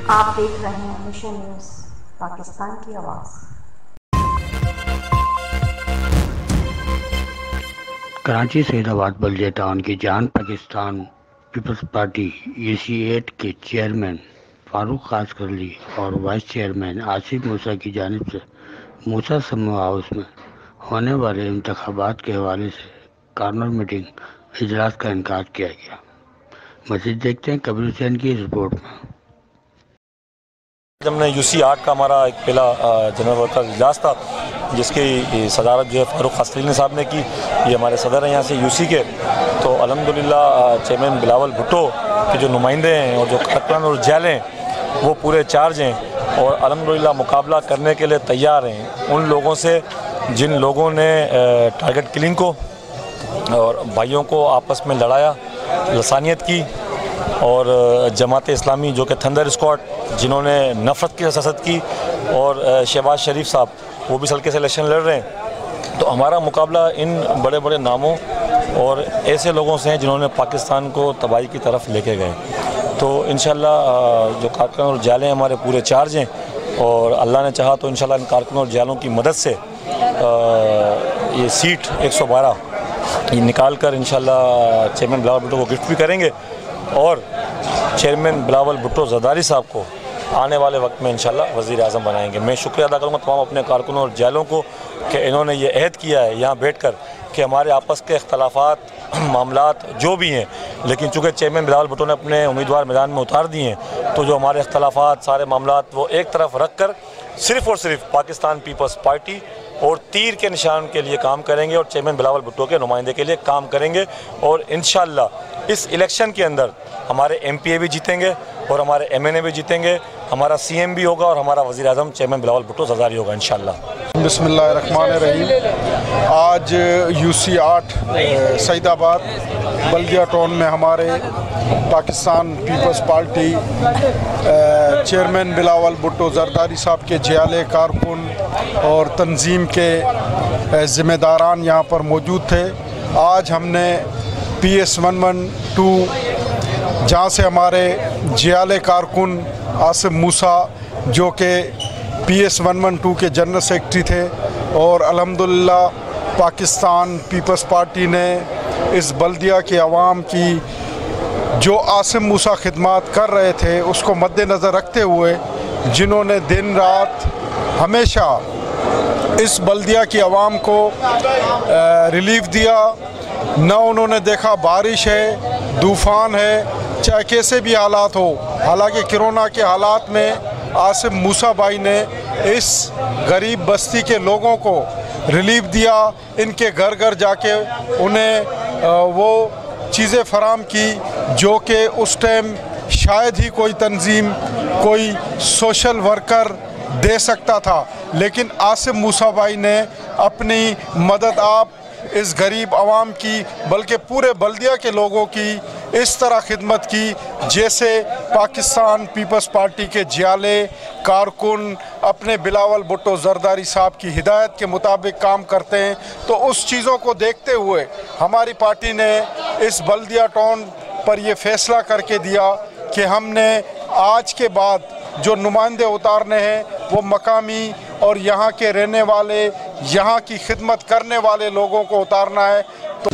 आप देख रहे हैं मिशन न्यूज़, पाकिस्तान की आवाज़। कराची सैदाबाद बल्दिया टाउन की जान पाकिस्तान पीपल्स पार्टी UC8 के चेयरमैन फारूक कासकरली और वाइस चेयरमैन आसिफ मूसा की जानिब से मूसा समूह हाउस में होने वाले इंतखाबात के हवाले से कॉर्नर मीटिंग इजलास का इनकार किया गया। मज़ीद देखते हैं कबीर हुसैन की रिपोर्ट में। हमने UC8 का हमारा एक पहला जनरल वर्कर इजलास था, जिसकी सदारत जो है फारूक कासकरली साहब ने की। ये हमारे सदर हैं यहाँ से UC के। तो अल्हम्दुलिल्लाह चेयरमैन बिलावल भुट्टो के जो नुमाइंदे हैं और जो कारकुन और जेल हैं वो पूरे चार्ज हैं और अल्हम्दुलिल्लाह मुकाबला करने के लिए तैयार हैं उन लोगों से जिन लोगों ने टारगेट किलिंग को और भाइयों को आपस में लड़ाया, लसानियत की, और जमात इस्लामी जो कि थंडर स्क्वाड जिन्होंने नफ़रत की सियासत की, और शहबाज शरीफ साहब वो भी हल्के से इलेक्शन लड़ रहे हैं। तो हमारा मुकाबला इन बड़े बड़े नामों और ऐसे लोगों से हैं जिन्होंने पाकिस्तान को तबाही की तरफ लेके गए। तो इंशाल्लाह जो कारकुन और जालें हमारे पूरे चार्ज हैं और अल्लाह ने चाहा तो इंशाल्लाह इन कारकुन और जालों की मदद से ये सीट 112 ये निकाल कर इंशाल्लाह चेयरमैन बिलावल भुट्टो को गिफ्ट भी करेंगे और चेयरमैन बिलावल भुट्टो जरदारी साहब को आने वाले वक्त में इंशाल्लाह वज़ीर आज़म बनाएंगे। मैं शुक्रिया अदा करूँगा तमाम अपने कारकुनों और जालों को कि इन्होंने ये अहद किया है यहाँ बैठकर कि हमारे आपस के इख्तलाफात मामलात जो भी हैं, लेकिन चूँकि चेयरमैन बिलावल भुट्टो ने अपने उम्मीदवार मैदान में उतार दिए हैं तो जो हमारे इख्तलाफात सारे मामलात वो एक तरफ रख कर सिर्फ़ और सिर्फ पाकिस्तान पीपल्स पार्टी और तीर के निशान के लिए काम करेंगे और चेयरमैन बिलावल भुट्टो के नुमाइंदे के लिए काम करेंगे। और इंशाल्लाह इस इलेक्शन के अंदर हमारे MPA भी जीतेंगे और हमारे MNA भी जीतेंगे, हमारा CM भी होगा और हमारा वज़ीर आज़म चेयरमैन बिलावल भुट्टो जरदारी होगा इंशाल्लाह। बिस्मिल्लाहिर्रहमानिर्रहीम। आज UC8 सैदाबाद बल्दिया टाउन में हमारे Pakistan Peoples Party chairman Bilawal Bhutto Zardari साहब के जियाले कारकुन और तंजीम के ज़िम्मेदारान यहाँ पर मौजूद थे। आज हमने PS 112 जहाँ से हमारे जियाले कारकुन आसिफ मूसा जो कि PS 112 के जनरल सेक्रेटरी थे, और अल्हम्दुलिल्लाह पाकिस्तान पीपल्स पार्टी ने इस बल्दिया के अवाम की जो आसिफ मूसा खिदमात कर रहे थे उसको मद्देनज़र रखते हुए, जिन्होंने दिन रात हमेशा इस बल्दिया की आवाम को रिलीफ दिया, न उन्होंने देखा बारिश है, तूफ़ान है, चाहे कैसे भी हालात हो। हालांकि कोरोना के हालात में आसिफ मूसा भाई ने इस गरीब बस्ती के लोगों को रिलीफ दिया, इनके घर घर जाके उन्हें वो चीज़ें फराम की जो कि उस टाइम शायद ही कोई तंजीम, कोई सोशल वर्कर दे सकता था। लेकिन आसिफ मूसा भाई ने अपनी मदद आप इस गरीब आवाम की बल्कि पूरे बल्दिया के लोगों की इस तरह खिदमत की जैसे पाकिस्तान पीपल्स पार्टी के जियाले कारकुन अपने बिलावल भुट्टो जरदारी साहब की हिदायत के मुताबिक काम करते हैं। तो उस चीज़ों को देखते हुए हमारी पार्टी ने इस बल्दिया टाउन पर यह फ़ैसला करके दिया कि हमने आज के बाद जो नुमाइंदे उतारने हैं वो मकामी और यहाँ के रहने वाले, यहाँ की खिदमत करने वाले लोगों को उतारना है। तो